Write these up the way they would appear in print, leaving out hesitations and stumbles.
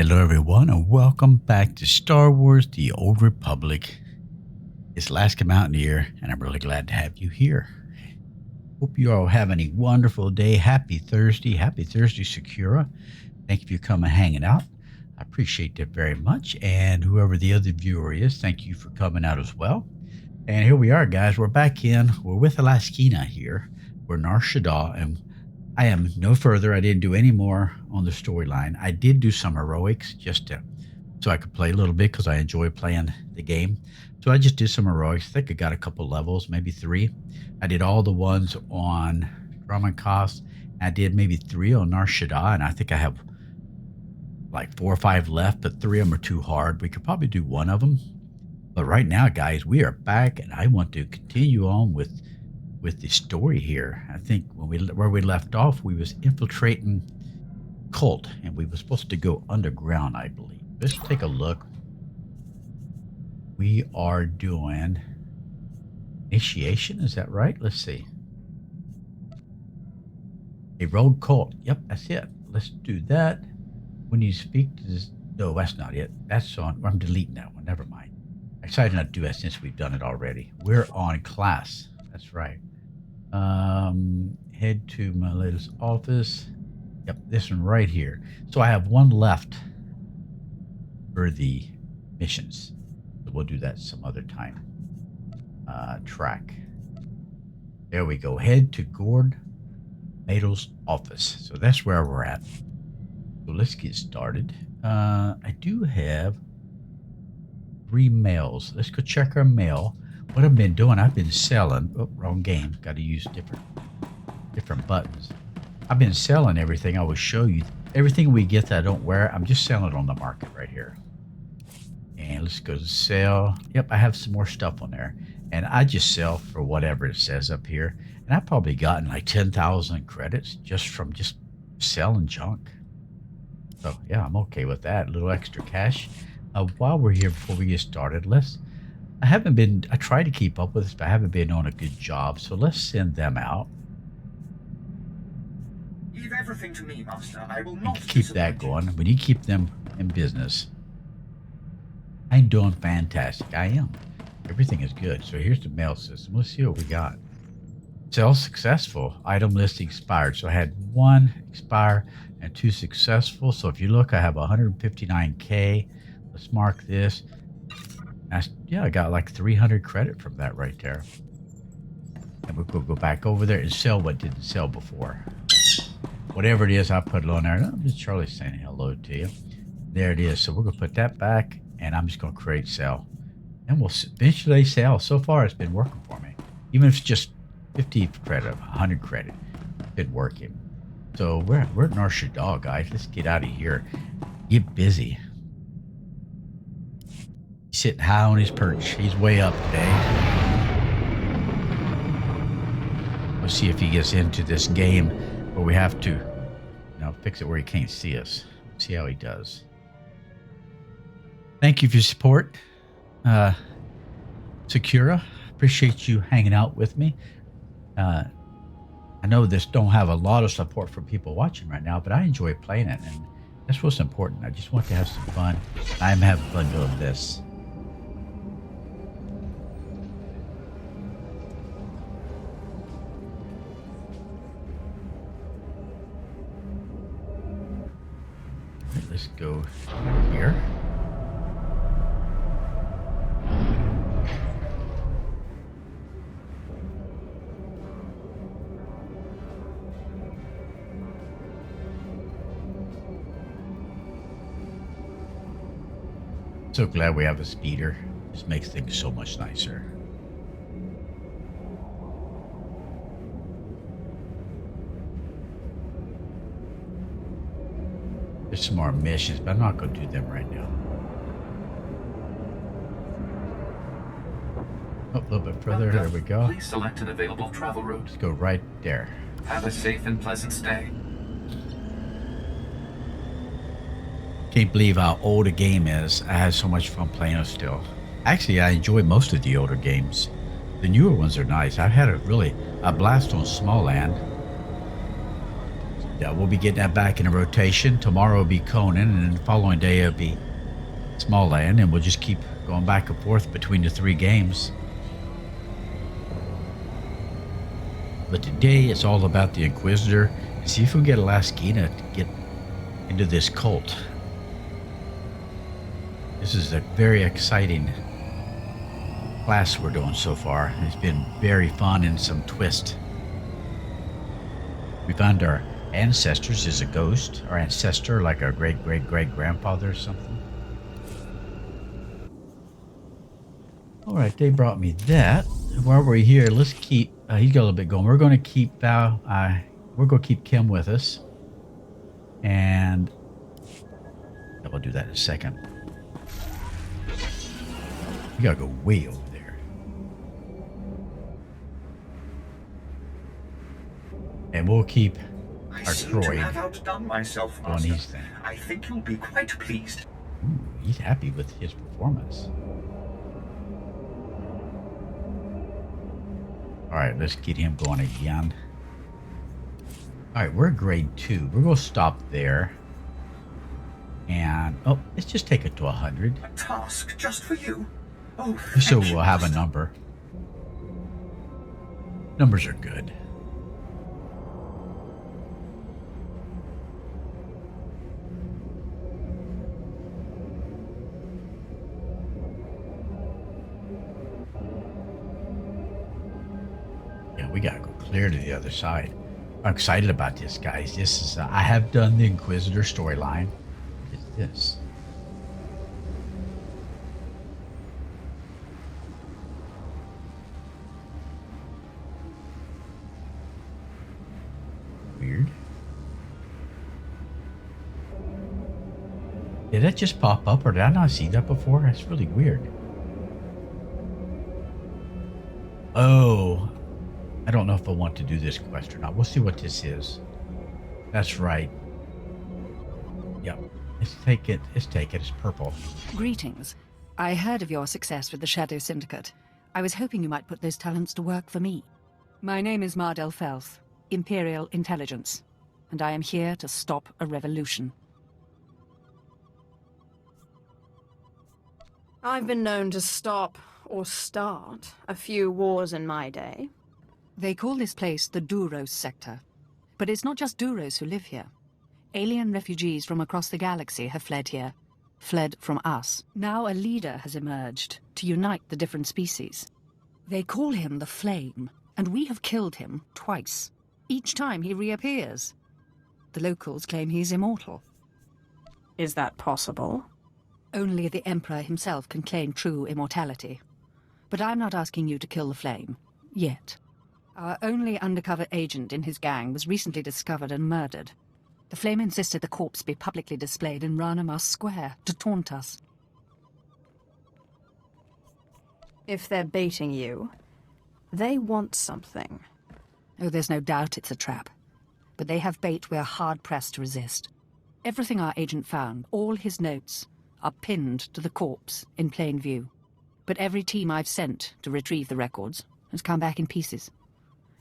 Hello, everyone, and welcome back to Star Wars The Old Republic. It's Alaska Mountaineer, and I'm really glad to have you here. Hope you all having a wonderful day. Happy Thursday. Happy Thursday, Secura. Thank you for coming hanging out. I appreciate that very much. And whoever the other viewer is, thank you for coming out as well. And here we are, guys. We're back in. We're with Alaskina here. We're Nar Shaddaa, and I am no further. I didn't do any more on the storyline. I did do some heroics just so I could play a little bit because I enjoy playing the game. So I just did some heroics. I think I got a couple levels, maybe 3. I did all the ones on Dramankos. I did maybe 3 on Nar Shaddaa, and I think I have like 4 or 5 left, but 3 of them are too hard. We could probably do 1 of them. But right now, guys, we are back, and I want to continue on with the story here. I think where we left off, we was infiltrating cult, and we were supposed to go underground, I believe. Let's take a look. We are doing initiation, is that right? Let's see. A rogue cult. Yep, that's it. Let's do that. When you speak to this, no, that's not it. That's on. I'm deleting that one. Never mind. I decided not to do that since we've done it already. We're on class. That's right. Head to my latest office. Yep, this one right here. So I have 1 left for the missions. So we'll do that some other time. Track. There we go. Head to Gord Mado's office. So that's where we're at. So let's get started. I do have 3 mails. Let's go check our mail. What I've been doing, I've been selling. Oh, wrong game. Got to use different buttons. I've been selling everything. I will show you everything we get that I don't wear. I'm just selling it on the market right here. And let's go to sell. Yep, I have some more stuff on there. And I just sell for whatever it says up here. And I've probably gotten like 10,000 credits just from just selling junk. So yeah, I'm okay with that. A little extra cash. While we're here, before we get started, I try to keep up with this, but I haven't been on a good job. So let's send them out. Leave everything to me, Master. I will not keep that going. When you keep them in business, I'm doing fantastic. I am. Everything is good. So here's the mail system. Let's see what we got. Sell successful. Item list expired. So I had 1 expire and 2 successful. So if you look, I have 159K. Let's mark this. Yeah, I got like 300 credit from that right there. And we'll go back over there and sell what didn't sell before. Whatever it is, I'll put it on there. I'm just Charlie saying hello to you. There it is. So we're going to put that back, and I'm just going to create sell. And we'll eventually sell. So far, it's been working for me. Even if it's just 50 credit, 100 credit, it's been working. So we're at Nar Shaddaa, guys. Let's get out of here. Get busy. Sitting high on his perch. He's way up today. Let's see if he gets into this game where we have to, fix it where he can't see us. See how he does. Thank you for your support, Secura. Appreciate you hanging out with me. I know this don't have a lot of support from people watching right now, but I enjoy playing it, and that's what's important. I just want to have some fun. I'm having fun doing this. Let's go here. So glad we have a speeder. This makes things so much nicer. There's some more missions, but I'm not going to do them right now. Oh, a little bit further. There we go. Please select an available travel route. Let's go right there. Have a safe and pleasant stay. Can't believe how old a game is. I had so much fun playing it still. Actually, I enjoy most of the older games. The newer ones are nice. I've had a blast on Small Land. Yeah, we'll be getting that back in a rotation. Tomorrow will be Conan, and then the following day it'll be Small Land, and we'll just keep going back and forth between the 3 games. But today it's all about the Inquisitor, and see if we can get Alaskina to get into this cult. This is a very exciting class we're doing so far. It's been very fun and some twist. We found our ancestors as a ghost, our ancestor, like our great-great-great-grandfather or something. All right, they brought me that. While we're here, let's keep. He's got a little bit going. We're going to keep Val. We're going to keep Kim with us, and we'll do that in a second. We gotta go way over there, and we'll keep our droid have outdone myself, doing Master. these things. I think you'll be quite pleased. Ooh, he's happy with his performance. All right, let's get him going again. All right, we're grade 2. We're going to stop there. And, oh, let's just take it to 100. A task just for you. Oh, So thank you, we'll have a Master. number. Numbers are good. Yeah, we gotta go clear to the other side. I'm excited about this, guys. This is I have done the Inquisitor storyline. It's this. Weird. Did that just pop up, or did I not see that before? That's really weird. Oh, I don't know if I want to do this quest or not. We'll see what this is. That's right. Yep. Let's take it. Let's take it. It's purple. Greetings. I heard of your success with the Shadow Syndicate. I was hoping you might put those talents to work for me. My name is Mardel Felth, Imperial Intelligence, and I am here to stop a revolution. I've been known to stop, or start, a few wars in my day. They call this place the Duros Sector. But it's not just Duros who live here. Alien refugees from across the galaxy have fled here. Fled from us. Now a leader has emerged to unite the different species. They call him the Flame, and we have killed him twice. Each time he reappears. The locals claim he's immortal. Is that possible? Only the Emperor himself can claim true immortality. But I'm not asking you to kill the Flame. Yet. Our only undercover agent in his gang was recently discovered and murdered. The Flame insisted the corpse be publicly displayed in Ranamas Square to taunt us. If they're baiting you, they want something. Oh, there's no doubt it's a trap. But they have bait we're hard-pressed to resist. Everything our agent found, all his notes, are pinned to the corpse in plain view. But every team I've sent to retrieve the records has come back in pieces.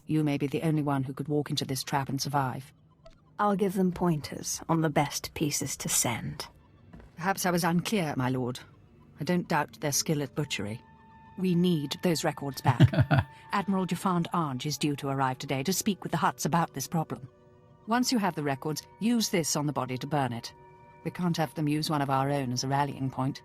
You may be the only one who could walk into this trap and survive. I'll give them pointers on the best pieces to send. Perhaps I was unclear, my lord. I don't doubt their skill at butchery. We need those records back. Admiral Jafand Arge is due to arrive today to speak with the Hutts about this problem. Once you have the records, use this on the body to burn it. We can't have them use one of our own as a rallying point.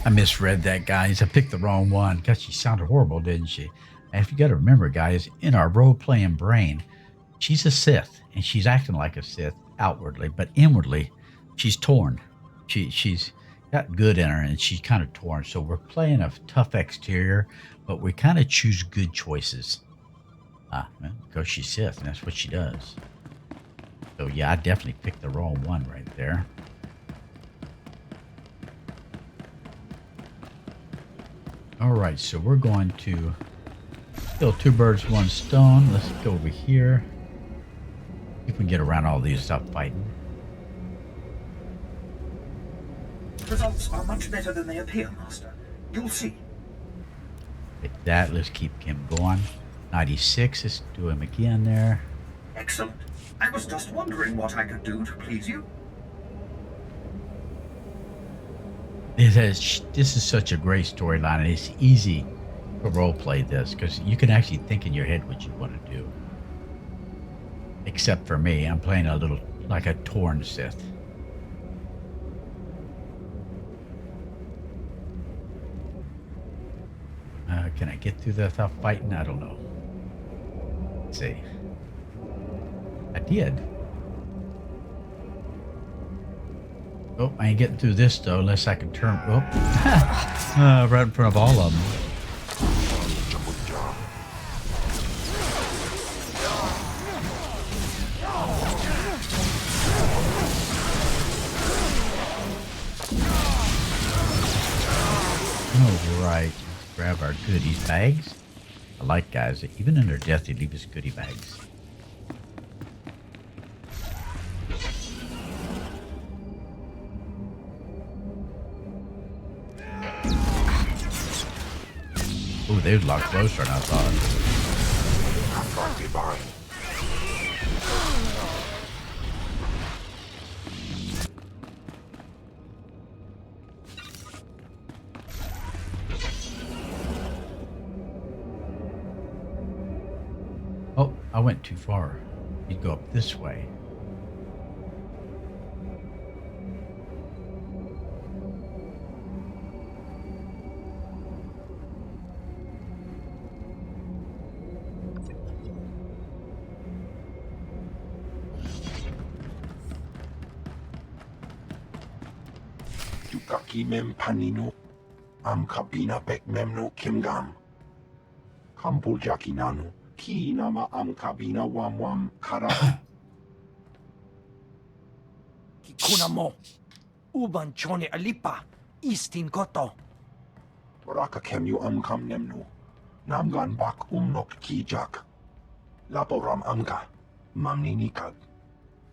I misread that, guys. I picked the wrong one. God, she sounded horrible, didn't she? And if you got to remember, guys, in our role-playing brain, she's a Sith, and she's acting like a Sith outwardly, but inwardly, she's torn. She's got good in her, and she's kind of torn. So we're playing a tough exterior, but we kind of choose good choices. Because she's Sith, and that's what she does. So yeah, I definitely picked the wrong one right there. All right, so we're going to kill 2 birds, 1 stone. Let's go over here. See if we can get around all these without fighting. Results are much better than they appear, Master. You'll see. Like that, let's keep him going. 96, let's do him again there. Excellent. I was just wondering what I could do to please you. This is such a great storyline, and it's easy to role play this because you can actually think in your head what you want to do. Except for me, I'm playing a little like a torn Sith. Can I get through that without fighting? I don't know. Let's see. I did. Oh, I ain't getting through this though, unless I can turn. Oh, right in front of all of them. All right, let's grab our goodies bags. I like guys that even in their death they leave us goodie bags. Oh, they're a lot closer than I thought. Oh, I went too far. You'd go up this way. Yukaki mem panino, am kabina bek memno kimgam. Kampujaki nanu, ki nama am kabina wam kara. Kikuna mo, uban chone alipa, istin koto. Raka kemyu am kam nemnu, namgan bak umnok kijak. Laporam amga, mamni nikag.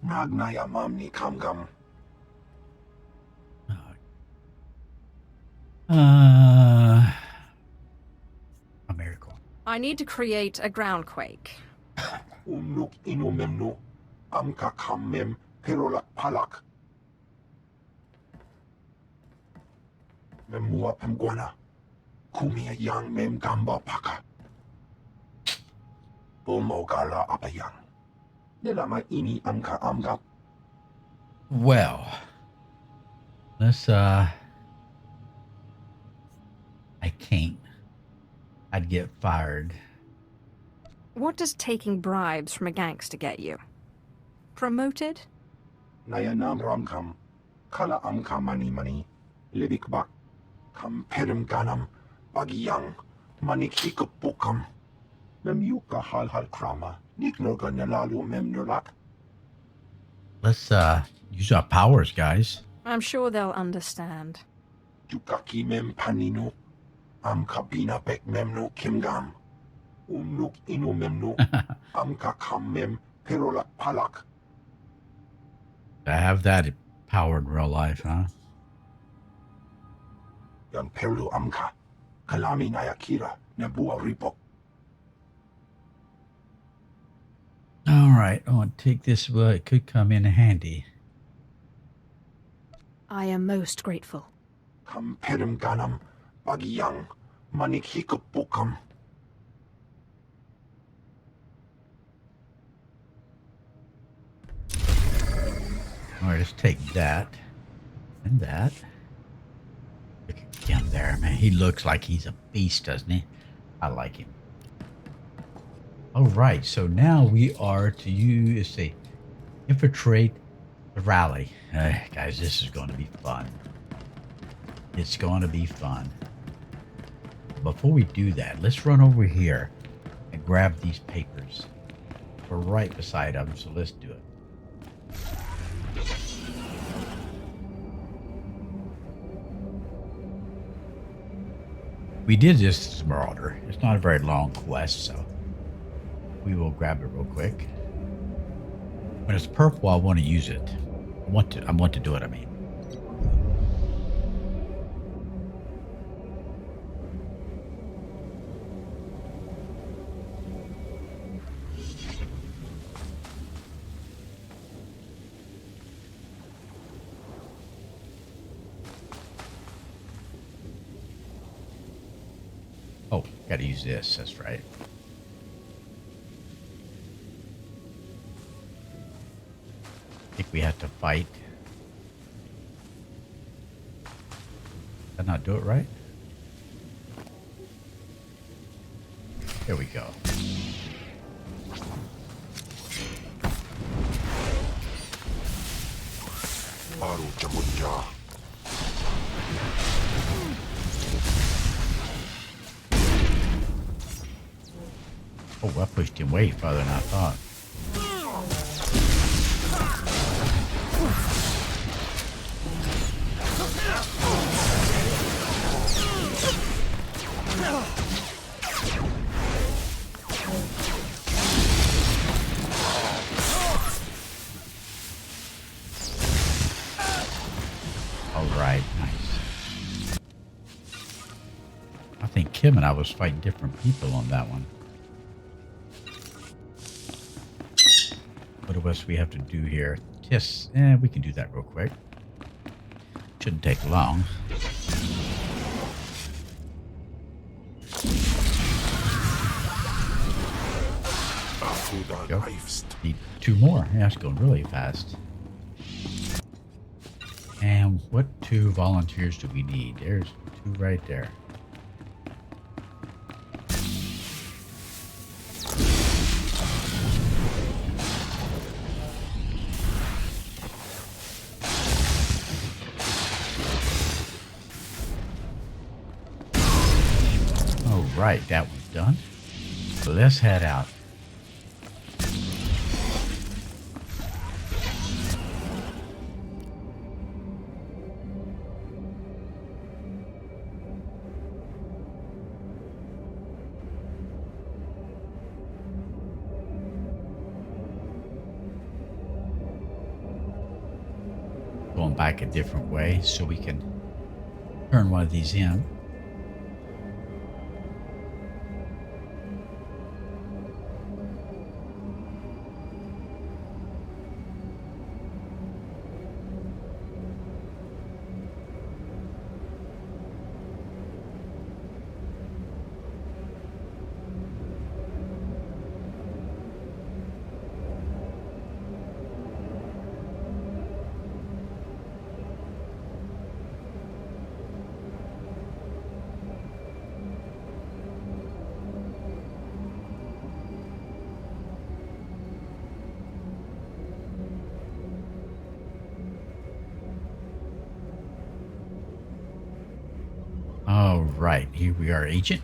Nagnaya mamni kamgam. A miracle. I need to create a groundquake. Umnuk inu memnu, amka kam mem perolak palak. Memua pemguana, kumia yang mem gamba paka. Bumogala apayang. Nelama ini amka amga. Well, let's I can't. I'd get fired. What does taking bribes from a gangster get you? Promoted? Nayanam ramkam, kala amka mani, libik bak, kam perim ganam, bagiyang, manik hikupukam, memyuka hal krama, niknoga nalalu memnulak. Let's use our powers, guys. I'm sure they'll understand. Yukaki mem panino, am kabina bek memno kimgam, umnuk inu memno, amka kam mem perolak palak. I have that power in real life, huh? Yan perlu amka, kalami nayakira, nebua ripok. All right, I want to take this. Well, it could come in handy. I am most grateful. Kam perim ganam, bagiyang, manik hikupukam. All right, let's take that and that. Look at him there, man. He looks like he's a beast, doesn't he? I like him. All right, so now we are to use, let's see, infiltrate the rally. Guys, this is going to be fun. It's going to be fun. Before we do that, let's run over here and grab these papers. We're right beside them, so let's do it. We did this Marauder. It's not a very long quest, so we will grab it real quick. When it's purple, I want to use it. I want to do it, I mean. Oh, gotta use this. That's right. I think we have to fight. Did I not do it right? There we go. Aru Jamunja. Oh, I pushed him way farther than I thought. All right, nice. I think Kim and I was fighting different people on that one. What else we have to do here? Just, we can do that real quick. Shouldn't take long. Go. Need 2 more. Yeah, it's going really fast. And what 2 volunteers do we need? There's 2 right there. All right, that one's done. So let's head out. Going back a different way so we can turn one of these in. All right, here we are, Agent.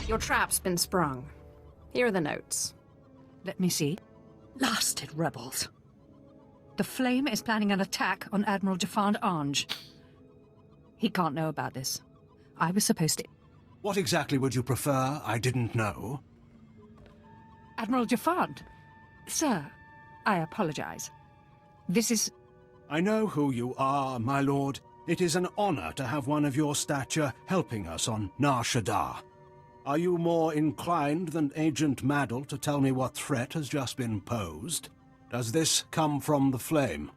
Your trap's been sprung. Here are the notes. Let me see. Blasted rebels. The Flame is planning an attack on Admiral Jafand Ange. He can't know about this. I was supposed to... What exactly would you prefer? I didn't know. Admiral Jafand? Sir, I apologize. This is... I know who you are, my lord. It is an honor to have one of your stature helping us on Nar Shaddaa. Are you more inclined than Agent Maddle to tell me what threat has just been posed? Does this come from the Flame?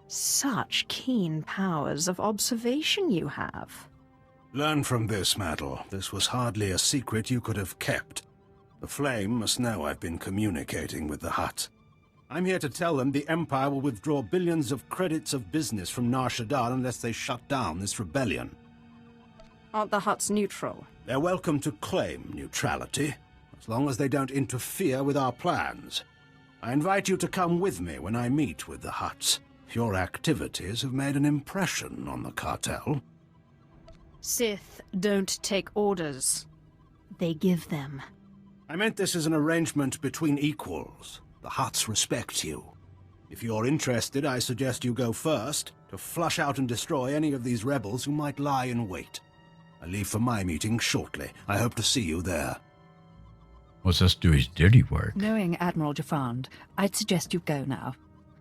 Such keen powers of observation you have. Learn from this, Maddle. This was hardly a secret you could have kept. The Flame must know I've been communicating with the Hutt. I'm here to tell them the Empire will withdraw billions of credits of business from Nar Shaddaa unless they shut down this rebellion. Aren't the Hutts neutral? They're welcome to claim neutrality, as long as they don't interfere with our plans. I invite you to come with me when I meet with the Hutts. Your activities have made an impression on the cartel. Sith don't take orders. They give them. I meant this as an arrangement between equals. The Hutts respect you. If you're interested, I suggest you go first, to flush out and destroy any of these rebels who might lie in wait. I leave for my meeting shortly. I hope to see you there. Let's just do his dirty work. Knowing Admiral Jafand, I'd suggest you go now.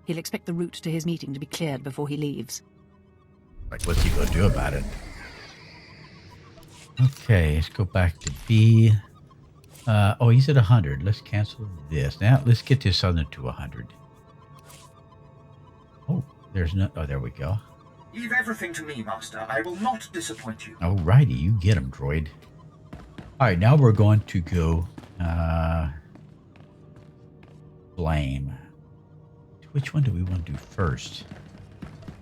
He'll expect the route to his meeting to be cleared before he leaves. Like, what's he gonna do about it? Okay, let's go back to B. Oh, he's at 100. Let's cancel this. Now, let's get this other to 100. Oh, there's no... Oh, there we go. Leave everything to me, Master. I will not disappoint you. Alrighty, you get him, droid. Alright, now we're going to go blame. Which one do we want to do first?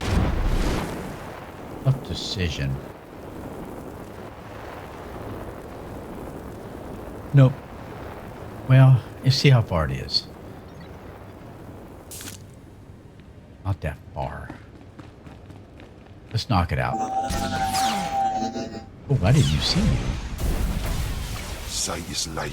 Tough decision. Nope. Well, let's see how far it is. Not that far. Let's knock it out. Oh, I didn't even see you. Sight is like.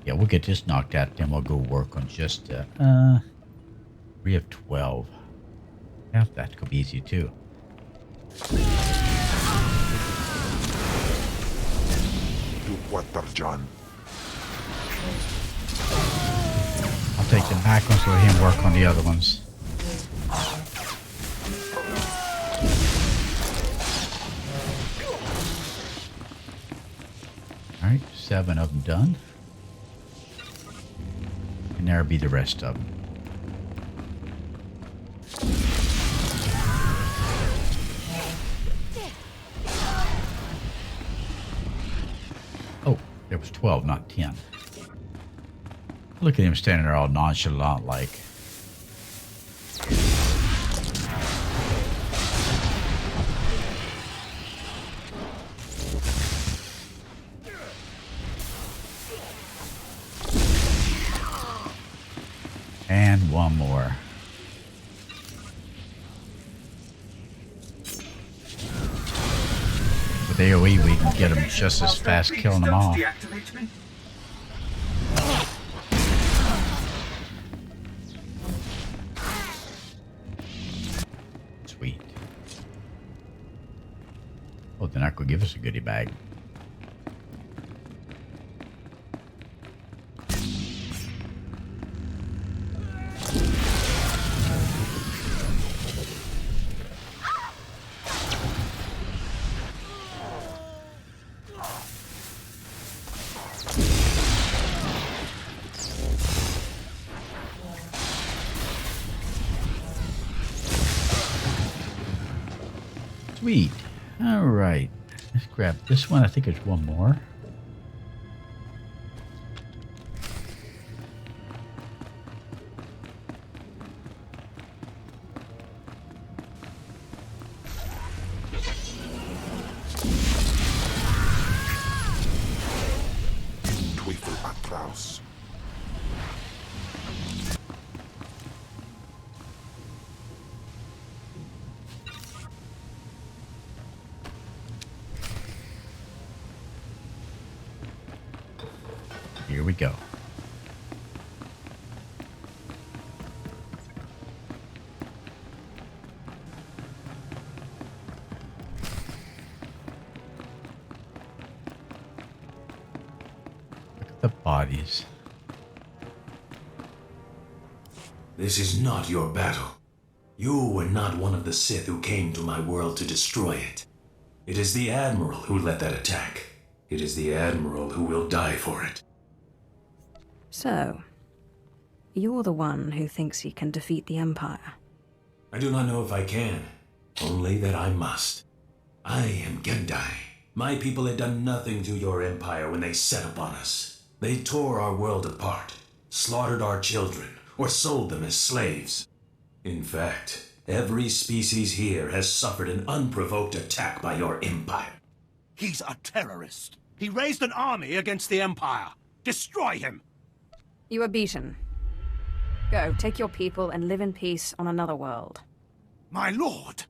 Yeah, we'll get this knocked out, then we'll go work on just 3 of 12. Yeah, that could be easy too. Do quarter, John. I'll take the back ones so let him work on the other ones. Alright, 7 of them done. And there'll be the rest of them. Oh, there was 12, not 10. Look at him standing there all nonchalant like. And one more. With AoE, we can get them just as fast, killing them all. Deactivate me. Sweet. Oh, they're not going to give us a goodie bag. Sweet. All right. Let's grab this one. I think there's one more. Teufel Atraus. Here we go. Look at the bodies. This is not your battle. You were not one of the Sith who came to my world to destroy it. It is the Admiral who led that attack. It is the Admiral who will die for it. So, you're the one who thinks he can defeat the Empire. I do not know if I can, only that I must. I am Gendai. My people had done nothing to your empire when they set upon us. They tore our world apart, slaughtered our children, or sold them as slaves. In fact, every species here has suffered an unprovoked attack by your empire. He's a terrorist. He raised an army against the Empire. Destroy him! You are beaten. Go, take your people and live in peace on another world. My lord!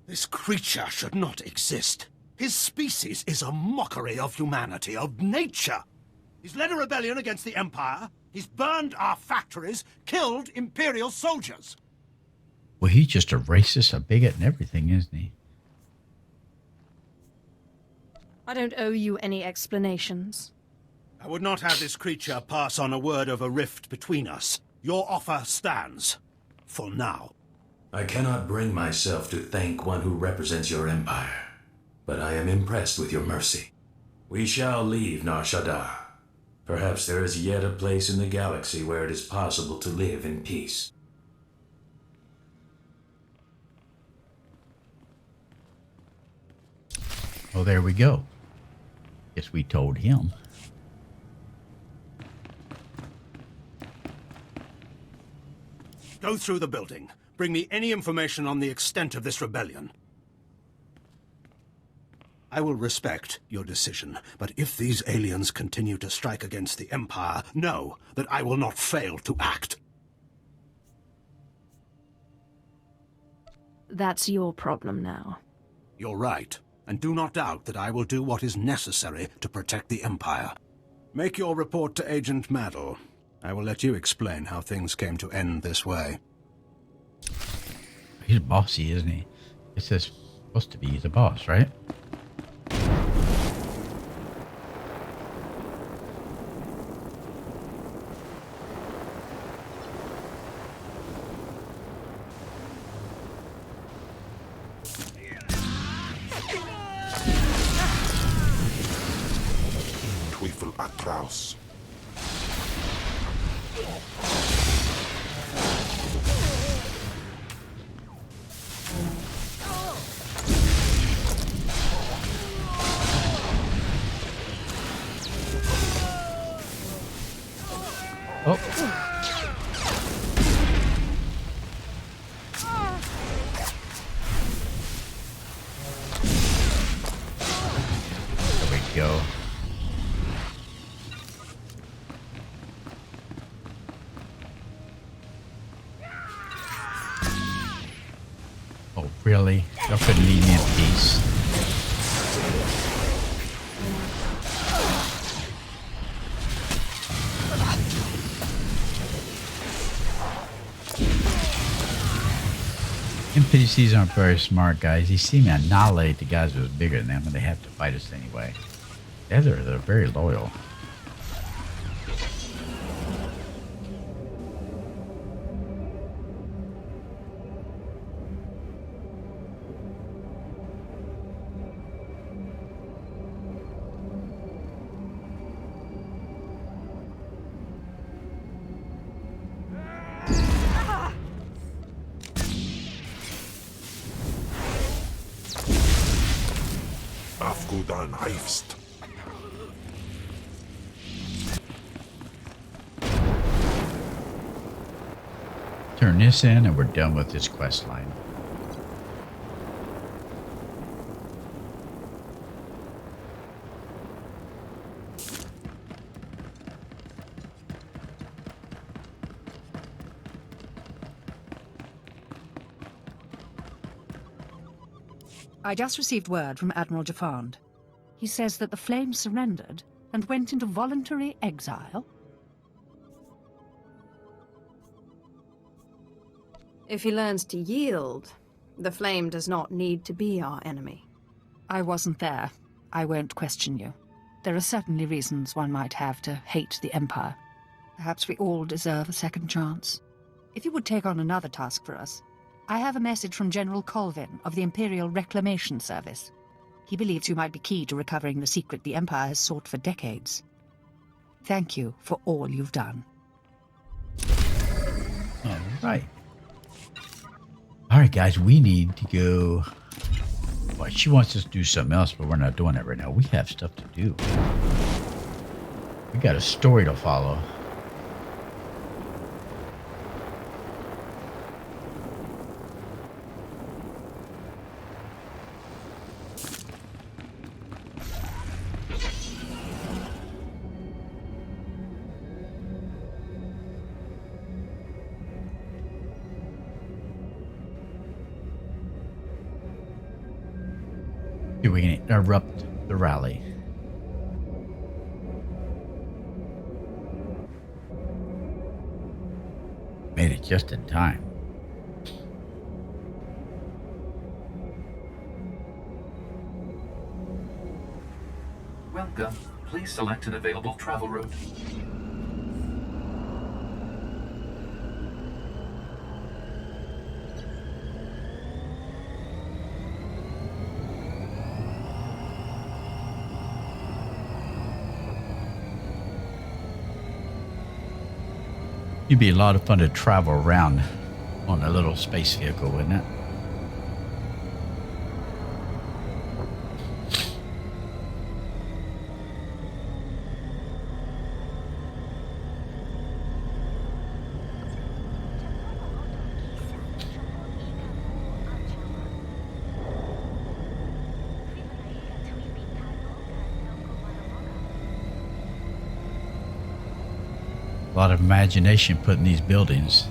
This creature should not exist. His species is a mockery of humanity, of nature. He's led a rebellion against the Empire. He's burned our factories, killed Imperial soldiers. Well, he's just a racist, a bigot, and everything, isn't he? I don't owe you any explanations. I would not have this creature pass on a word of a rift between us. Your offer stands. For now. I cannot bring myself to thank one who represents your empire, but I am impressed with your mercy. We shall leave Nar Shaddaa. Perhaps there is yet a place in the galaxy where it is possible to live in peace. Oh, there we go. Guess we told him. Go through the building. Bring me any information on the extent of this rebellion. I will respect your decision, but if these aliens continue to strike against the Empire, know that I will not fail to act. That's your problem now. You're right, and do not doubt that I will do what is necessary to protect the Empire. Make your report to Agent Maddle. I will let you explain how things came to end this way. He's bossy, isn't he? It says supposed to be he's a boss, right? Teufel Atraus. Oh. There we go. Oh, really? Y'all couldn't leave me in peace. NPCs aren't very smart, guys. They seem to annihilate the guys who are bigger than them, and they have to fight us anyway. Yeah, they're very loyal. Afgudan Heifst. Turn this in, and we're done with this quest line. I just received word from Admiral Jafand. He says that the Flames surrendered and went into voluntary exile. If he learns to yield, the Flame does not need to be our enemy. I wasn't there. I won't question you. There are certainly reasons one might have to hate the Empire. Perhaps we all deserve a second chance. If you would take on another task for us, I have a message from General Colvin of the Imperial Reclamation Service. He believes you might be key to recovering the secret the Empire has sought for decades. Thank you for all you've done. All right. All right, guys, we need to go. Well, she wants us to do something else, but we're not doing it right now. We have stuff to do. We got a story to follow. We can interrupt the rally. Made it just in time. Welcome. Please select an available travel route. It'd be a lot of fun to travel around on a little space vehicle, wouldn't it? A lot of imagination put in these buildings.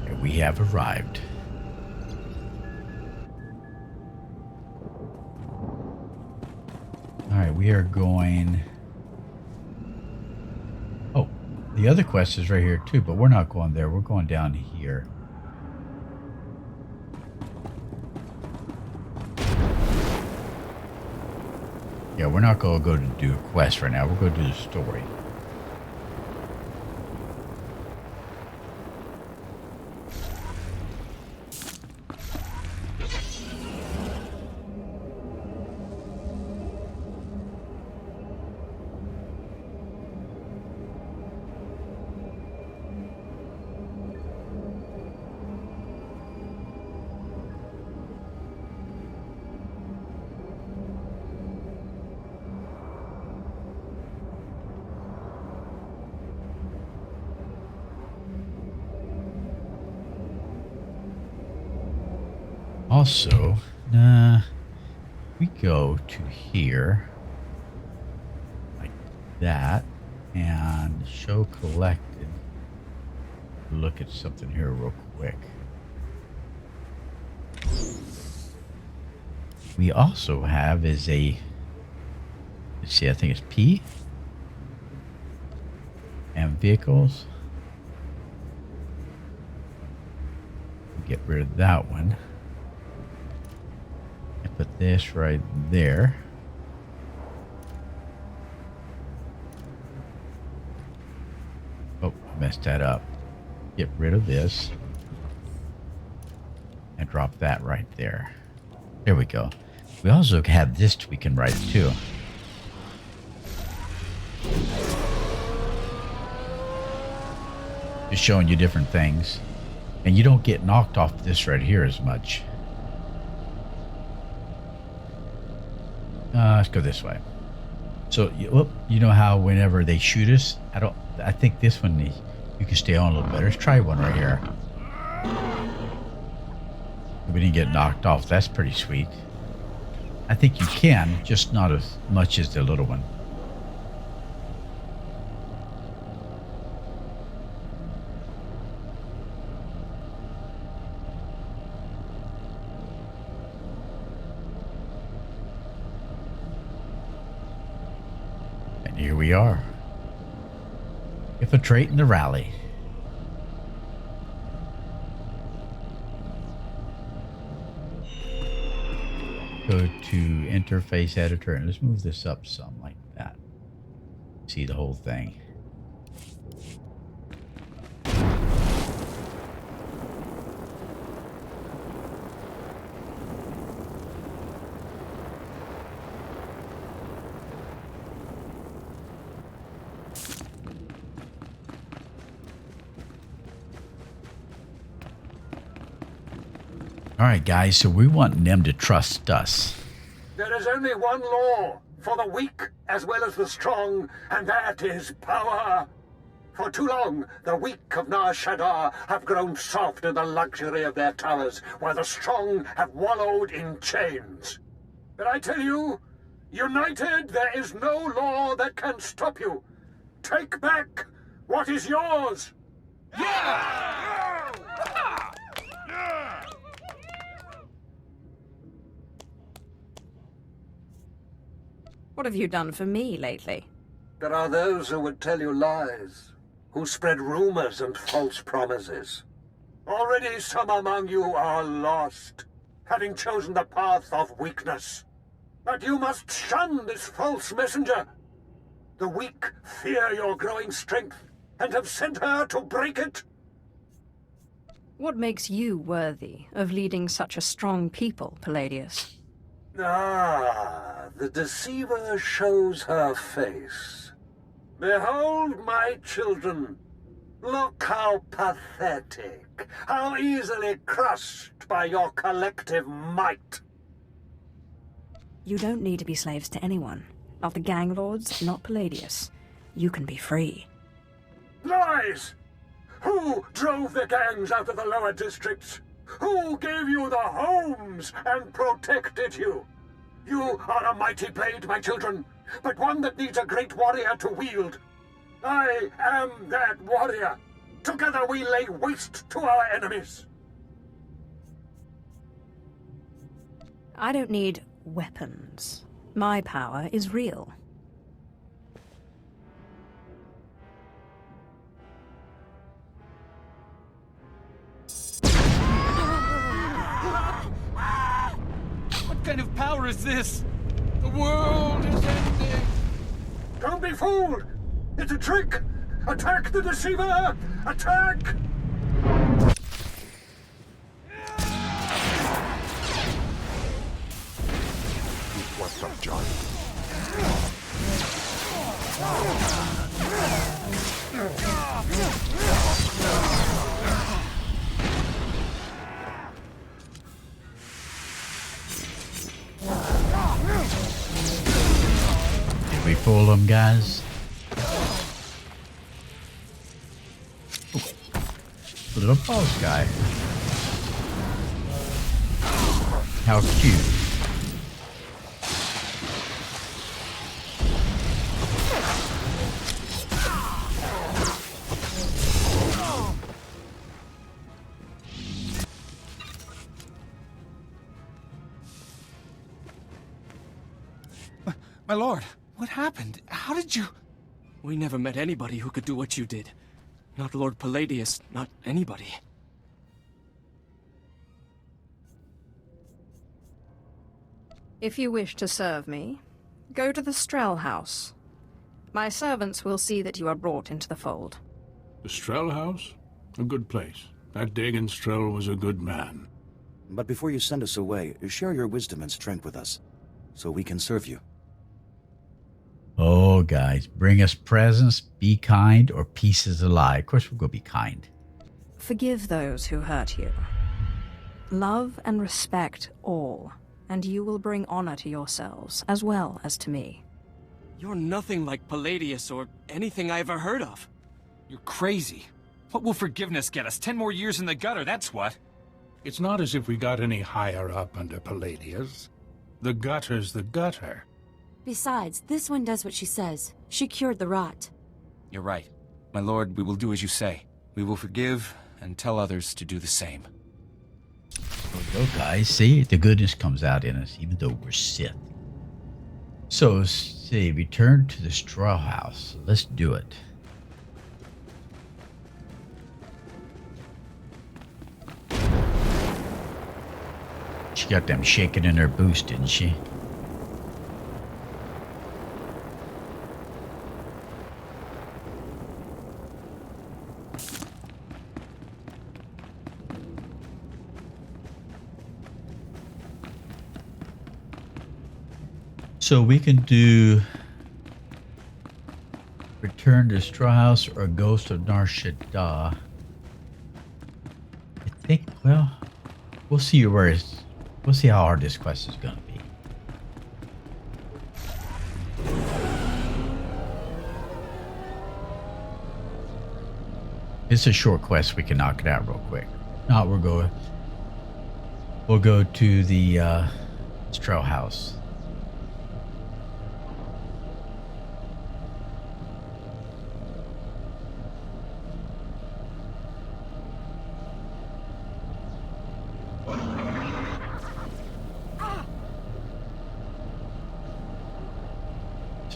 And we have arrived. All right, we are going. Oh, the other quest is right here too, but we're not going there. We're going down here. Yeah, we're not going to go to do a quest right now. We're going to do the story. Also, we go to here like that and show collected. Look at something here real quick. We also have is a, let's see, I think it's P and vehicles. Get rid of that one. Put this right there. Oh, messed that up. Get rid of this. And drop that right there. There we go. We also have this we can write too. Just showing you different things. And you don't get knocked off this right here as much. Let's go this way. So, you know how whenever they shoot us, I think this one, you can stay on a little bit. Let's try one right here. We didn't get knocked off. That's pretty sweet. I think you can, just not as much as the little one. Here we are. Infiltrating the rally. Go to interface editor and let's move this up some like that. See the whole thing. All right, guys, so we want them to trust us. There is only one law for the weak as well as the strong, and that is power. For too long, the weak of Nar Shaddaa have grown soft in the luxury of their towers, while the strong have wallowed in chains. But I tell you, united, there is no law that can stop you. Take back what is yours. What have you done for me lately? There are those who would tell you lies, who spread rumors and false promises. Already some among you are lost, having chosen the path of weakness. But you must shun this false messenger. The weak fear your growing strength, and have sent her to break it. What makes you worthy of leading such a strong people, Palladius? Ah, the deceiver shows her face. Behold, my children. Look how pathetic, how easily crushed by your collective might. You don't need to be slaves to anyone. Not the gang lords, not Palladius. You can be free. Lies! Who drove the gangs out of the lower districts? Who gave you the homes and protected you? You are a mighty blade, my children, but one that needs a great warrior to wield. I am that warrior. Together we lay waste to our enemies. I don't need weapons. My power is real. What kind of power is this? The world is ending! Don't be fooled! It's a trick! Attack the deceiver! Attack! What's up, John? Did we fool them, guys? Ooh, little boss guy. How cute. My lord, what happened? How did you... We never met anybody who could do what you did. Not Lord Palladius, not anybody. If you wish to serve me, go to the Strel house. My servants will see that you are brought into the fold. The Strel house? A good place. That Dagon Strel was a good man. But before you send us away, share your wisdom and strength with us, so we can serve you. Oh, guys, bring us presents, be kind, or peace is a lie. Of course, we'll go be kind. Forgive those who hurt you. Love and respect all, and you will bring honor to yourselves, as well as to me. You're nothing like Palladius or anything I ever heard of. You're crazy. What will forgiveness get us? 10 more years in the gutter, that's what. It's not as if we got any higher up under Palladius. The gutter's the gutter. Besides, this one does what she says. She cured the rot. You're right. My lord, we will do as you say. We will forgive and tell others to do the same. There we go, guys. See, the goodness comes out in us, even though we're Sith. So, say, return to the straw house. Let's do it. She got them shaking in her boots, didn't she? So we can do Return to Straw House or Ghost of Nar Shaddaa. I think, well, we'll see where it's, we'll see how hard this quest is going to be. It's a short quest. We can knock it out real quick. No, we'll go to the Straw House.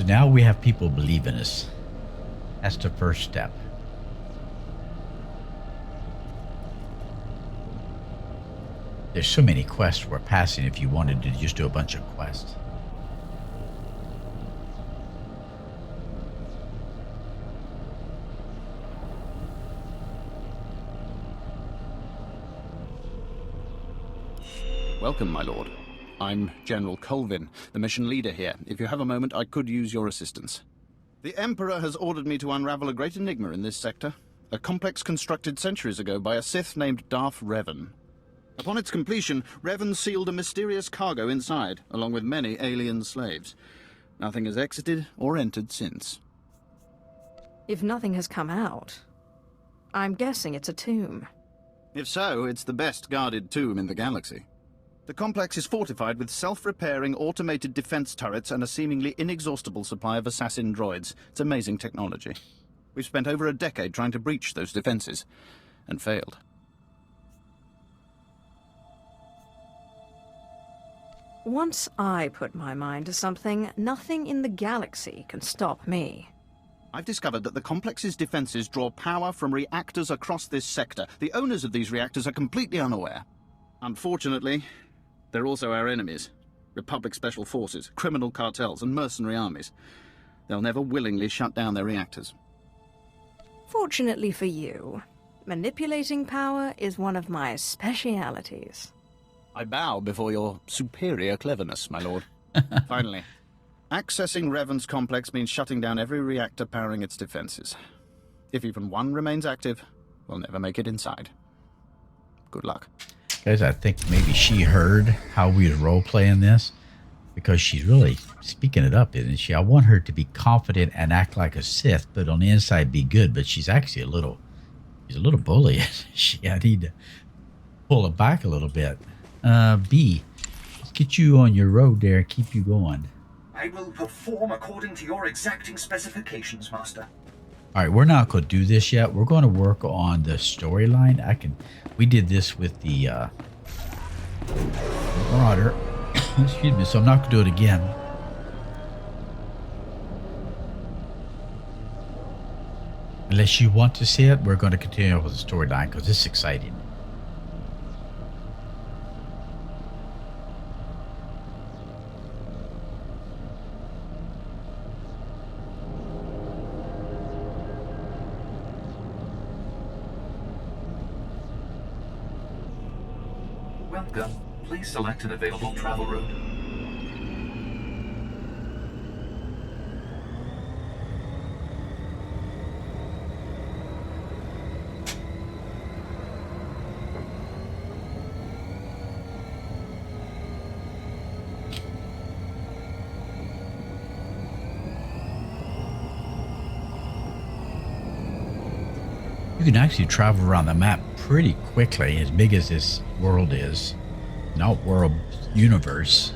So now we have people believing us. That's the first step. There's so many quests we're passing if you wanted to just do a bunch of quests. Welcome, my lord. I'm General Colvin, the mission leader here. If you have a moment, I could use your assistance. The Emperor has ordered me to unravel a great enigma in this sector. A complex constructed centuries ago by a Sith named Darth Revan. Upon its completion, Revan sealed a mysterious cargo inside, along with many alien slaves. Nothing has exited or entered since. If nothing has come out, I'm guessing it's a tomb. If so, it's the best guarded tomb in the galaxy. The complex is fortified with self-repairing automated defense turrets and a seemingly inexhaustible supply of assassin droids. It's amazing technology. We've spent over a decade trying to breach those defenses, and failed. Once I put my mind to something, nothing in the galaxy can stop me. I've discovered that the complex's defenses draw power from reactors across this sector. The owners of these reactors are completely unaware. Unfortunately, they're also our enemies. Republic Special Forces, criminal cartels, and mercenary armies. They'll never willingly shut down their reactors. Fortunately for you, manipulating power is one of my specialities. I bow before your superior cleverness, my lord. Finally, accessing Revan's complex means shutting down every reactor powering its defenses. If even one remains active, we'll never make it inside. Good luck. Guys, I think maybe she heard how we was role-playing this, because she's really speaking it up, isn't she? I want her to be confident and act like a Sith, but on the inside be good, but she's actually a little bully, isn't she? I need to pull it back a little bit. B, let's get you on your road there and keep you going. I will perform according to your exacting specifications, Master. All right, we're not going to do this yet. We're going to work on the storyline. We did this with the Marauder. Excuse me, so I'm not going to do it again. Unless you want to see it, we're going to continue with the storyline because it's exciting. Welcome. Please select an available travel route. You can actually travel around the map pretty quickly, as big as this world is. Not world, universe.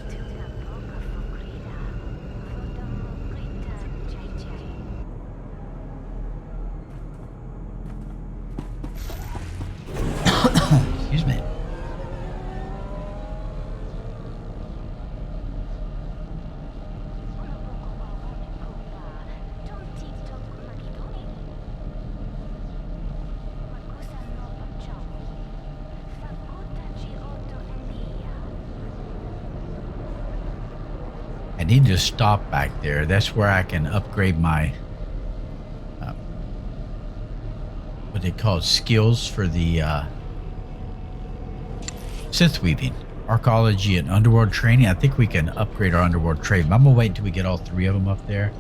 Excuse me. I need to stop back there. That's where I can upgrade my what they call skills for the synth weaving, archaeology, and underworld training. I think we can upgrade our underworld trade. But I'm gonna wait until we get all three of them up there,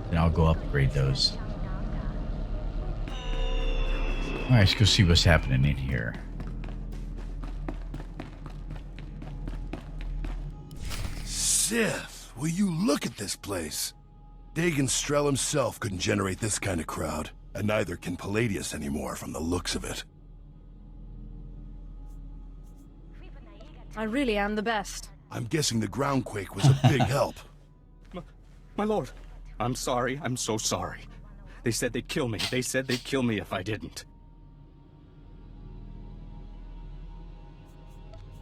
then I'll go upgrade those. All right, let's go see what's happening in here. Sith, will you look at this place? Dagon Strel himself couldn't generate this kind of crowd, and neither can Palladius anymore from the looks of it. I really am the best. I'm guessing the groundquake was a big help. My lord, I'm sorry. I'm so sorry. They said they'd kill me. They said they'd kill me if I didn't.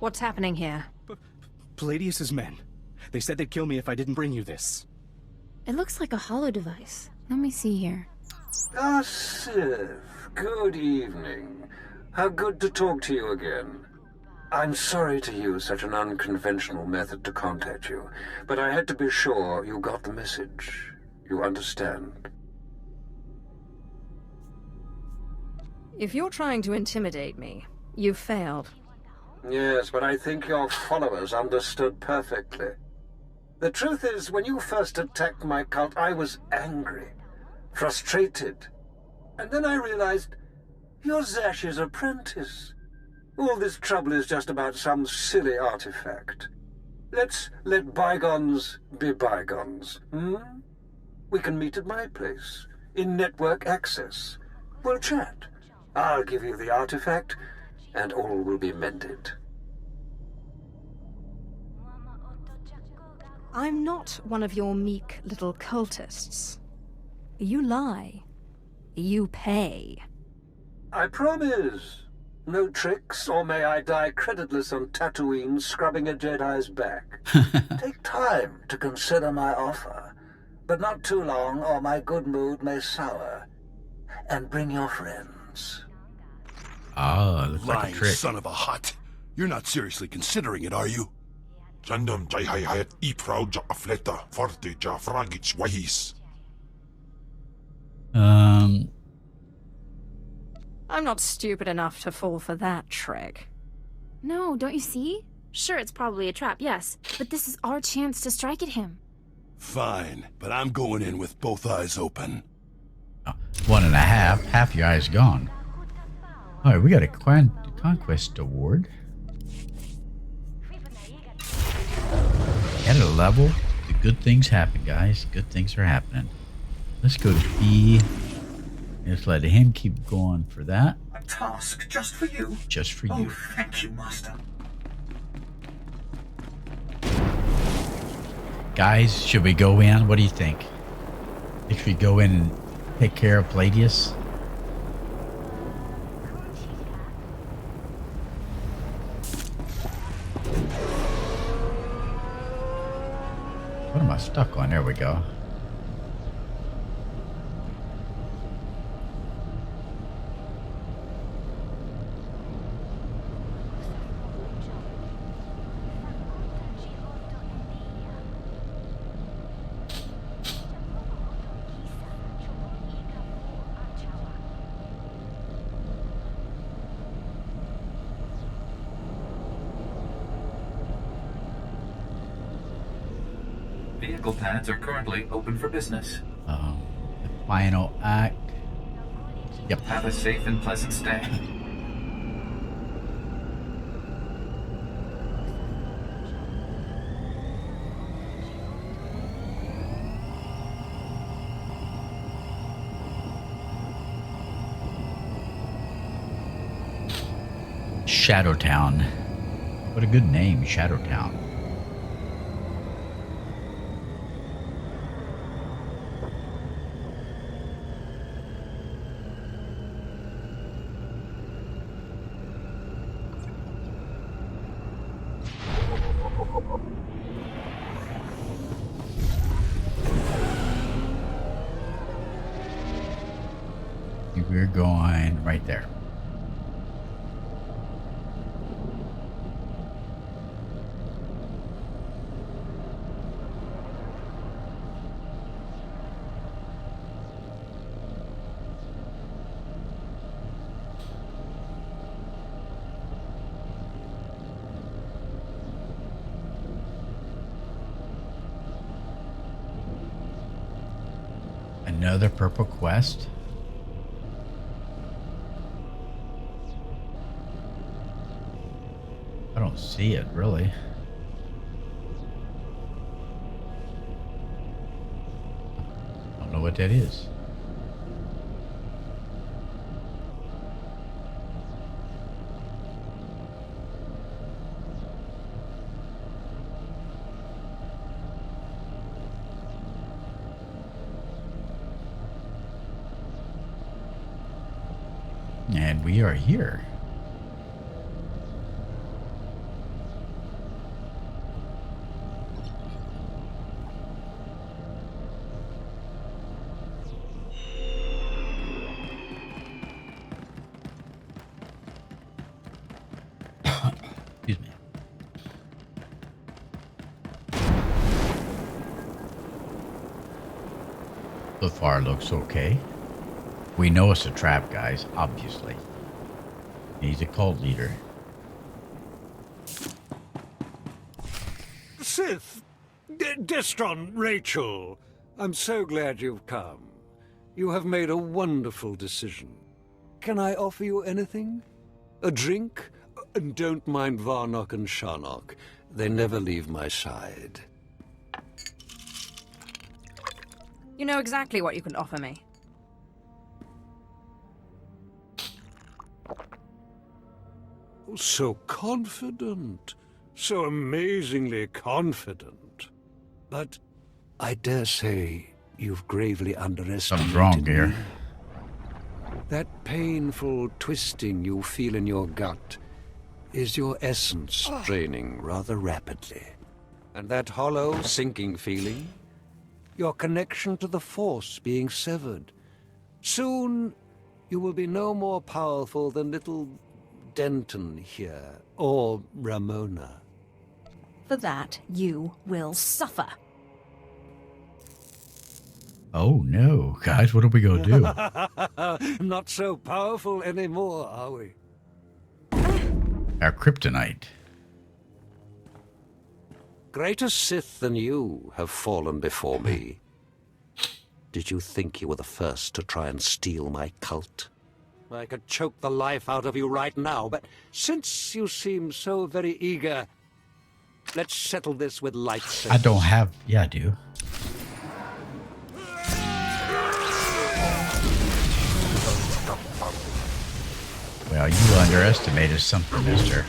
What's happening here? Palladius's men. They said they'd kill me if I didn't bring you this. It looks like a hollow device. Let me see here. Ah, Sif. Good evening. How good to talk to you again. I'm sorry to use such an unconventional method to contact you, but I had to be sure you got the message. You understand? If you're trying to intimidate me, you've failed. Yes, but I think your followers understood perfectly. The truth is, when you first attacked my cult, I was angry, frustrated. And then I realized, you're Zash's apprentice. All this trouble is just about some silly artifact. Let's let bygones be bygones, hmm? We can meet at my place, in network access. We'll chat. I'll give you the artifact, and all will be mended. I'm not one of your meek little cultists. You lie. You pay. I promise. No tricks, or may I die creditless on Tatooine scrubbing a Jedi's back. Take time to consider my offer, but not too long, or my good mood may sour. And bring your friends. Ah, looks like a Lying trick. son of a hut. You're not seriously considering it, are you? Jandam jai hai hayat Ep5 ja afleta forte ja fragich wahis. I'm not stupid enough to fall for that trick. No, don't you see? Sure, it's probably a trap, yes. But this is our chance to strike at him. Fine, but I'm going in with both eyes open. Oh, 1.5. Half your eyes gone. All right, we got a conquest award. At a level, the good things happen, guys. Good things are happening. Let's go to B. Just let him keep going for that. A task just for you? Just for you. Oh, thank you, Master. Guys, should we go in? What do you think? Should we go in and take care of Palladius? What am I stuck on? There we go. Vehicle pads are currently open for business. The final act. Yep. Have a safe and pleasant stay. Shadowtown. What a good name, Shadowtown. We're going right there. Another purple quest. I don't see it really. I don't know what that is. And we are here. So far, looks okay. We know it's a trap, guys, obviously. He's a cult leader. Sith! Destron, Rachel! I'm so glad you've come. You have made a wonderful decision. Can I offer you anything? A drink? And don't mind Varnock and Sharnock. They never leave my side. You know exactly what you can offer me. So confident. So amazingly confident. But I dare say you've gravely underestimated Something's wrong here. me. That painful twisting you feel in your gut is your essence draining rather rapidly. And that hollow, sinking feeling, your connection to the Force being severed. Soon, you will be no more powerful than little Denton here, or Ramona. For that, you will suffer. Oh no, guys, what are we gonna do? Not so powerful anymore, are we? Our kryptonite. Greater Sith than you have fallen before me. Did you think you were the first to try and steal my cult? I could choke the life out of you right now, but since you seem so very eager, let's settle this with lightsabers. I don't have... Yeah, I do. Well, you underestimated something, mister.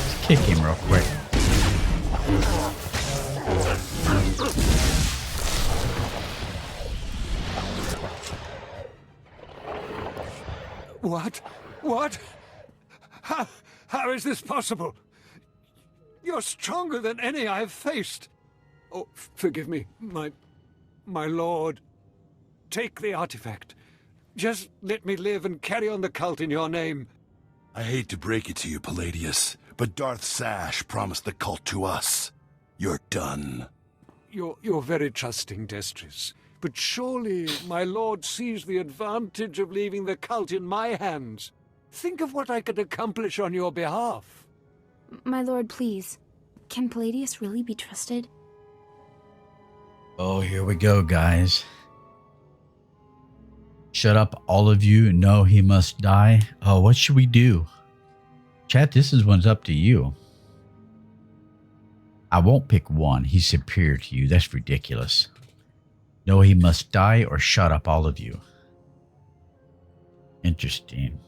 Let's kick him real quick. What? What? How is this possible? You're stronger than any I've faced. Oh, forgive me, my lord. Take the artifact. Just let me live and carry on the cult in your name. I hate to break it to you, Palladius, but Darth Sash promised the cult to us. You're done. You're very trusting, Destris. But surely my lord sees the advantage of leaving the cult in my hands. Think of what I could accomplish on your behalf. My lord, please. Can Palladius really be trusted? Oh, here we go, guys. Shut up, all of you. No, he must die. Oh, what should we do? Chat, this one's up to you. I won't pick one. He's superior to you. That's ridiculous. No, he must die, or shut up, all of you. Interesting.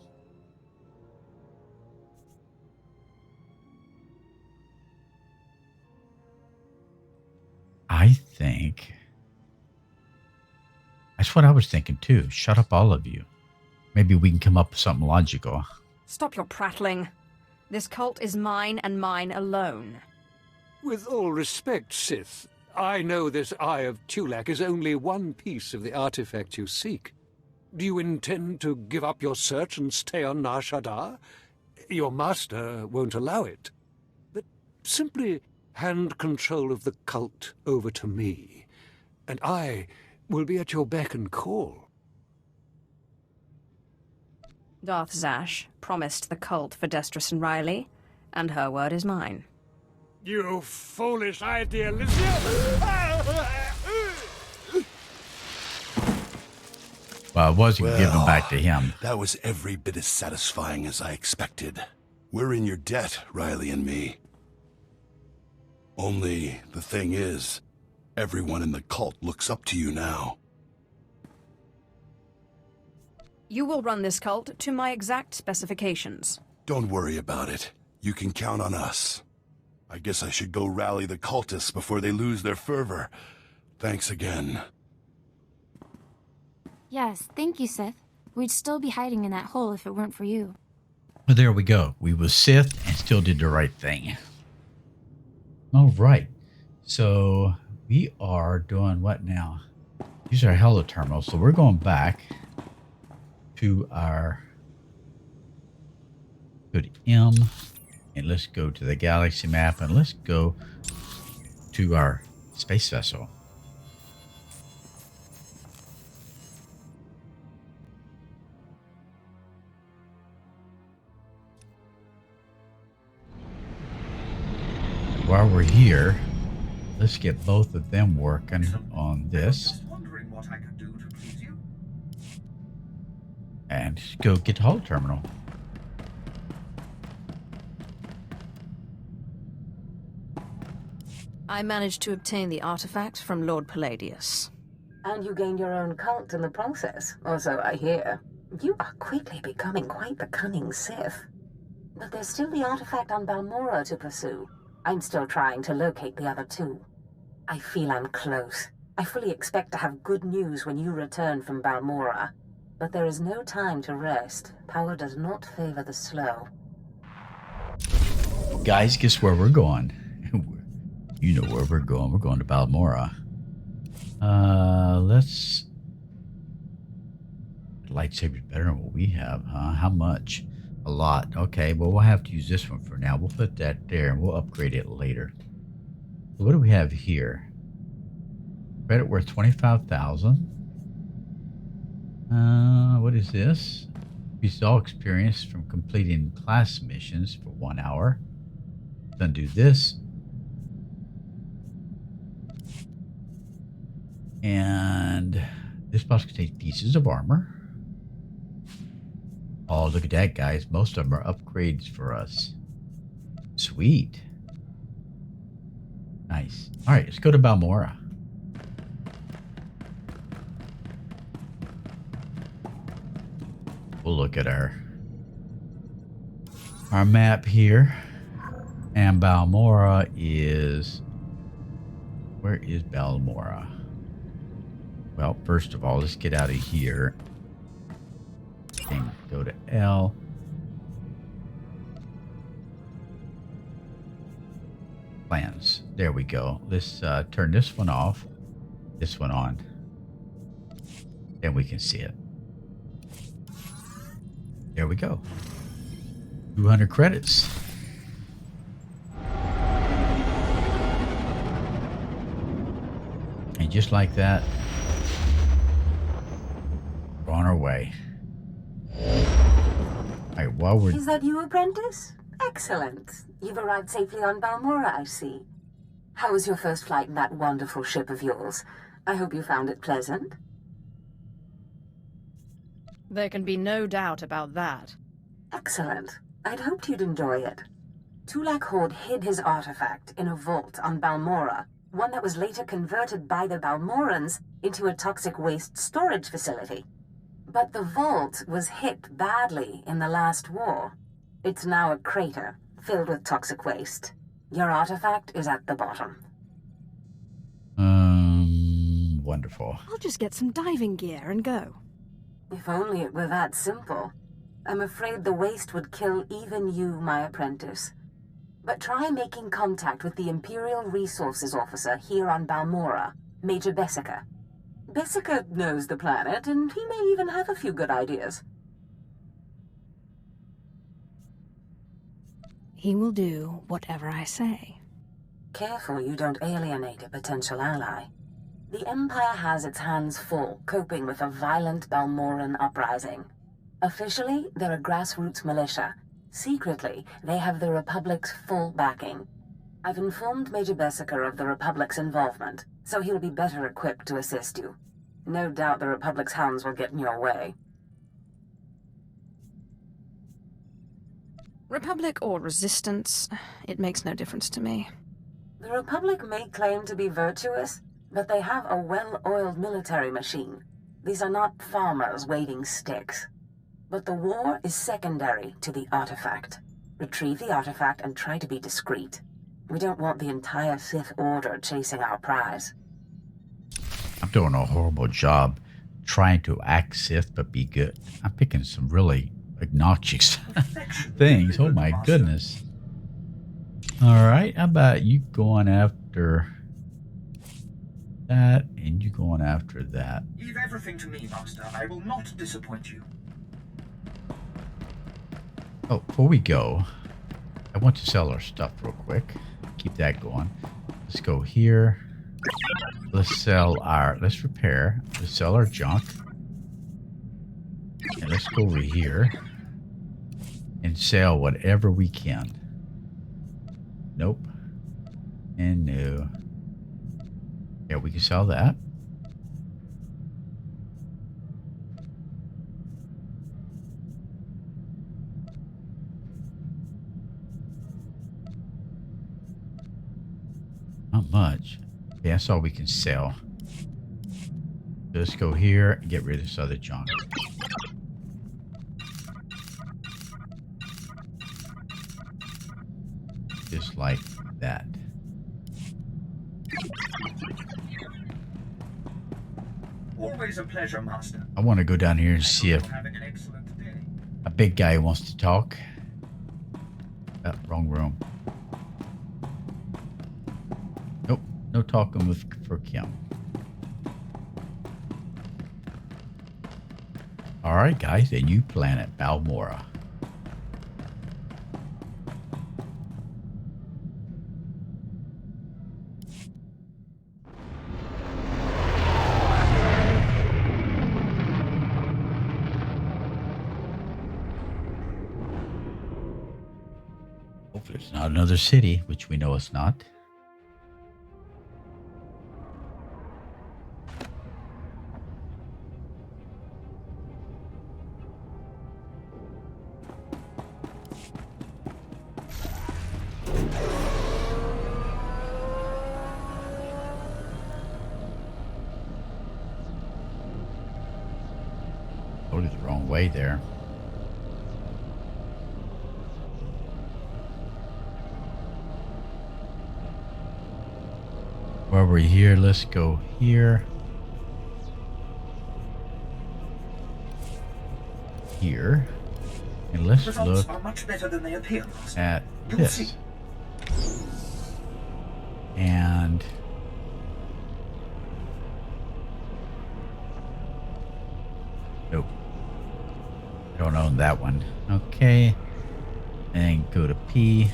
I think... That's what I was thinking too. Shut up, all of you. Maybe we can come up with something logical. Stop your prattling. This cult is mine and mine alone. With all respect, Sith, I know this Eye of Tulak is only one piece of the artifact you seek. Do you intend to give up your search and stay on Nar Shaddaa? Your master won't allow it. But simply hand control of the cult over to me, and I will be at your beck and call. Darth Zash promised the cult for Destris and Riley, and her word is mine. You foolish idealist! Well, I wasn't given back to him. That was every bit as satisfying as I expected. We're in your debt, Riley and me. Only the thing is, everyone in the cult looks up to you now. You will run this cult to my exact specifications. Don't worry about it. You can count on us. I guess I should go rally the cultists before they lose their fervor. Thanks again. Yes, thank you, Sith. We'd still be hiding in that hole if it weren't for you. Well, there we go. We were Sith and still did the right thing. All right. So we are doing what now? These are helo terminals. So we're going back. to our go to M, and let's go to the galaxy map, and let's go to our space vessel. While we're here, let's get both of them working on this. Wondering what I could do to please you. And go get the hull terminal. I managed to obtain the artifact from Lord Palladius. And you gained your own cult in the process, or so I hear. You are quickly becoming quite the cunning Sith. But there's still the artifact on Balmora to pursue. I'm still trying to locate the other two. I feel I'm close. I fully expect to have good news when you return from Balmora. But there is no time to rest. Power does not favor the slow. Guys, guess where we're going? You know where we're going. We're going to Balmora. Let's... Lightsaber's better than what we have, huh? How much? A lot. Okay, well, we'll have to use this one for now. We'll put that there, and we'll upgrade it later. So what do we have here? Credit worth 25,000. What is this? Increase all experience from completing class missions for 1 hour. Then do this. And this box contains pieces of armor. Oh, look at that, guys. Most of them are upgrades for us. Sweet. Nice. All right, let's go to Balmora. We'll look at our map here. And Balmora is... Where is Balmora? Well, first of all, let's get out of here. And go to L. Plans. There we go. Let's turn this one off. This one on. Then we can see it. There we go. 200 credits. And just like that, we're on our way. Alright, while we're... Is that you, apprentice? Excellent. You've arrived safely on Balmora, I see. How was your first flight in that wonderful ship of yours? I hope you found it pleasant. There can be no doubt about that. Excellent. I'd hoped you'd enjoy it. Tulak Horde hid his artifact in a vault on Balmora, one that was later converted by the Balmorans into a toxic waste storage facility. But the vault was hit badly in the last war. It's now a crater filled with toxic waste. Your artifact is at the bottom. Wonderful. I'll just get some diving gear and go. If only it were that simple. I'm afraid the waste would kill even you, my apprentice. But try making contact with the Imperial Resources Officer here on Balmora, Major Bessica. Bessica knows the planet, and he may even have a few good ideas. He will do whatever I say. Careful you don't alienate a potential ally. The Empire has its hands full coping with a violent Balmoran uprising. Officially, they're a grassroots militia. Secretly, they have the Republic's full backing. I've informed Major Bessica of the Republic's involvement, so he'll be better equipped to assist you. No doubt the Republic's hounds will get in your way. Republic or Resistance, it makes no difference to me. The Republic may claim to be virtuous, but they have a well-oiled military machine. These are not farmers waving sticks. But the war is secondary to the artifact. Retrieve the artifact and try to be discreet. We don't want the entire Sith Order chasing our prize. I'm doing a horrible job trying to act Sith but be good. I'm picking some really obnoxious things. Oh my goodness. Alright, how about you going after that and you going after that? Leave everything to me, Master. I will not disappoint you. Oh, before we go, I want to sell our stuff real quick. Keep that going. Let's go here. Let's repair. Let's sell our junk. And let's go over here and sell whatever we can. Nope. And no. Yeah, we can sell that. Not much. Okay, that's all we can sell. Let's go here and get rid of this other junk. Just like that. Always a pleasure, Master. I want to go down here and see if Having an excellent day. a big guy wants to talk. Wrong room. Nope, no talking for Kim. All right, guys, a new planet, Balmora. Hopefully it's not another city, which we know it's not. Totally the wrong way there. While we're here, let's go here. Here. And let's Results look are much better than they appear, Master. at You'll this. see. And nope. I don't own that one. Okay. And go to P.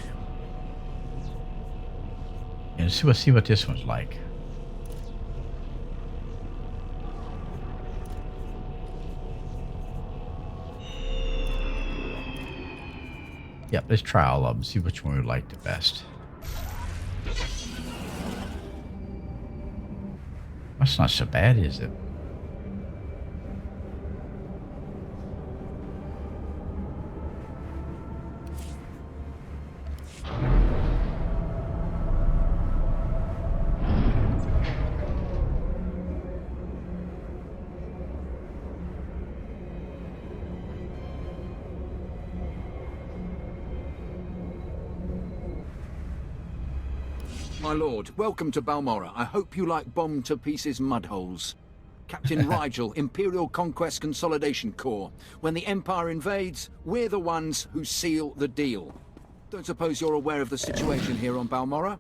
And see what this one's like. Yep, let's try all of them. See which one we like the best. That's not so bad, is it? My lord, welcome to Balmora. I hope you like bomb-to-pieces mudholes. Captain Rigel, Imperial Conquest Consolidation Corps. When the Empire invades, we're the ones who seal the deal. Don't suppose you're aware of the situation here on Balmora?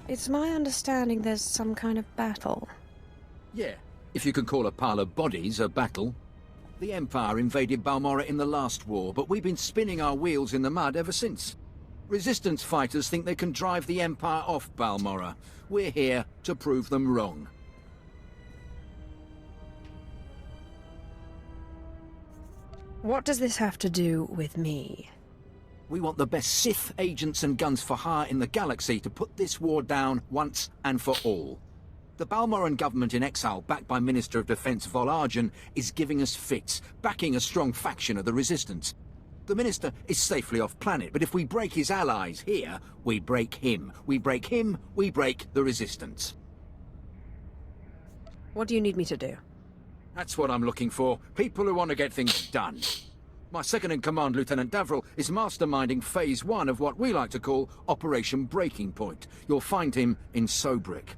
It's my understanding there's some kind of battle. Yeah, if you can call a pile of bodies a battle. The Empire invaded Balmora in the last war, but we've been spinning our wheels in the mud ever since. Resistance fighters think they can drive the Empire off Balmora. We're here to prove them wrong. What does this have to do with me? We want the best Sith agents and guns for hire in the galaxy to put this war down once and for all. The Balmoran government in exile, backed by Minister of Defense Vol Argen, is giving us fits, backing a strong faction of the Resistance. The Minister is safely off planet, but if we break his allies here, we break him. We break him, we break the Resistance. What do you need me to do? That's what I'm looking for. People who want to get things done. My second-in-command, Lieutenant Davriel, is masterminding Phase 1 of what we like to call Operation Breaking Point. You'll find him in Sobrik.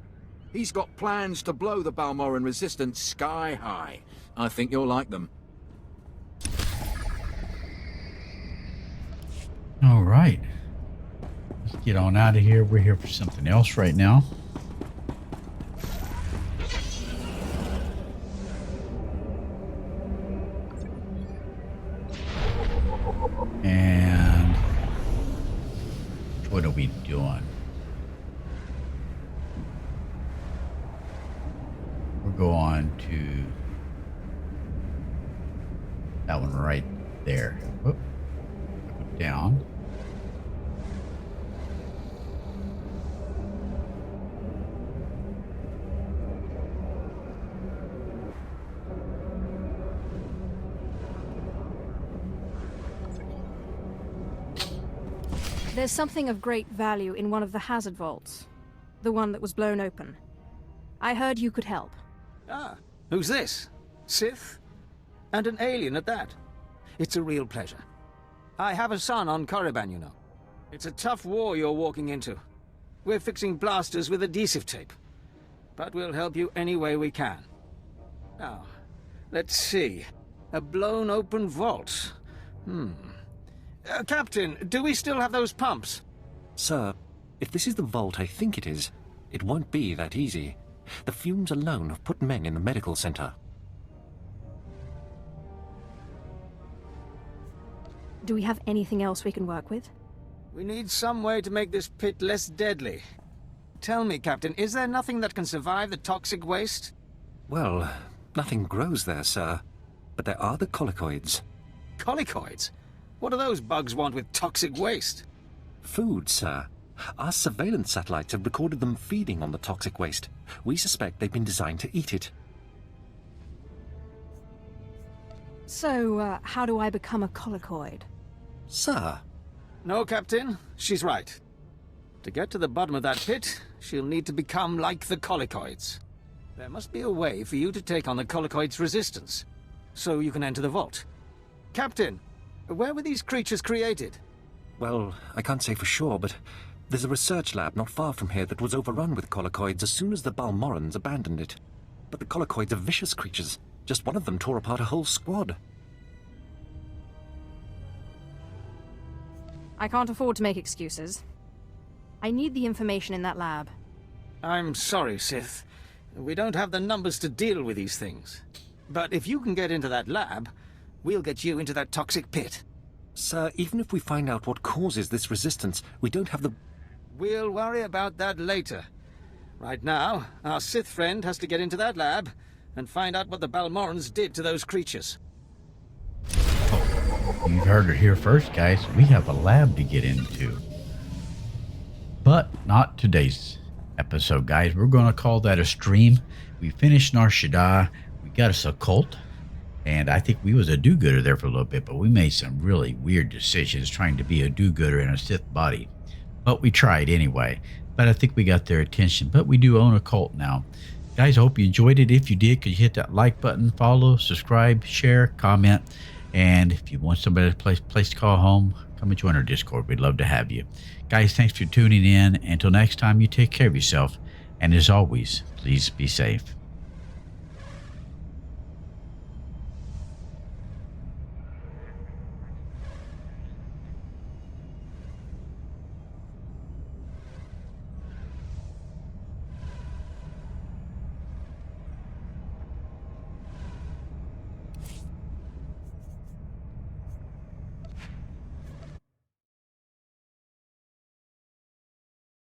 He's got plans to blow the Balmoran resistance sky high. I think you'll like them. All right. Let's get on out of here. We're here for something else right now. are we doing? We'll go on to that one right there. Whoop. Go down. There's something of great value in one of the hazard vaults. The one that was blown open. I heard you could help. Ah, who's this? Sith? And an alien at that. It's a real pleasure. I have a son on Korriban, you know. It's a tough war you're walking into. We're fixing blasters with adhesive tape. But we'll help you any way we can. Now, let's see. A blown open vault. Captain, do we still have those pumps? Sir, if this is the vault I think it is, it won't be that easy. The fumes alone have put men in the medical center. Do we have anything else we can work with? We need some way to make this pit less deadly. Tell me, Captain, is there nothing that can survive the toxic waste? Well, nothing grows there, sir. But there are the colicoids. Colicoids? What do those bugs want with toxic waste? Food, sir. Our surveillance satellites have recorded them feeding on the toxic waste. We suspect they've been designed to eat it. So, how do I become a colicoid? Sir? No, Captain. She's right. To get to the bottom of that pit, she'll need to become like the colicoids. There must be a way for you to take on the colicoids' resistance, so you can enter the vault. Captain, where were these creatures created? Well, I can't say for sure, but there's a research lab not far from here that was overrun with colicoids as soon as the Balmorans abandoned it. But the colicoids are vicious creatures. Just one of them tore apart a whole squad. I can't afford to make excuses. I need the information in that lab. I'm sorry, Sith. We don't have the numbers to deal with these things. But if you can get into that lab, we'll get you into that toxic pit. Sir, even if we find out what causes this resistance, we don't have the... We'll worry about that later. Right now, our Sith friend has to get into that lab and find out what the Balmorans did to those creatures. You've heard it here first, guys. We have a lab to get into. But not today's episode, guys. We're going to call that a stream. We finished Nar Shaddaa. We got us a cult. And I think we was a do-gooder there for a little bit, but we made some really weird decisions trying to be a do-gooder in a Sith body. But we tried anyway. But I think we got their attention. But we do own a cult now. Guys, I hope you enjoyed it. If you did, could you hit that like button, follow, subscribe, share, comment. And if you want somebody to place to call home, come and join our Discord. We'd love to have you. Guys, thanks for tuning in. Until next time, you take care of yourself. And as always, please be safe.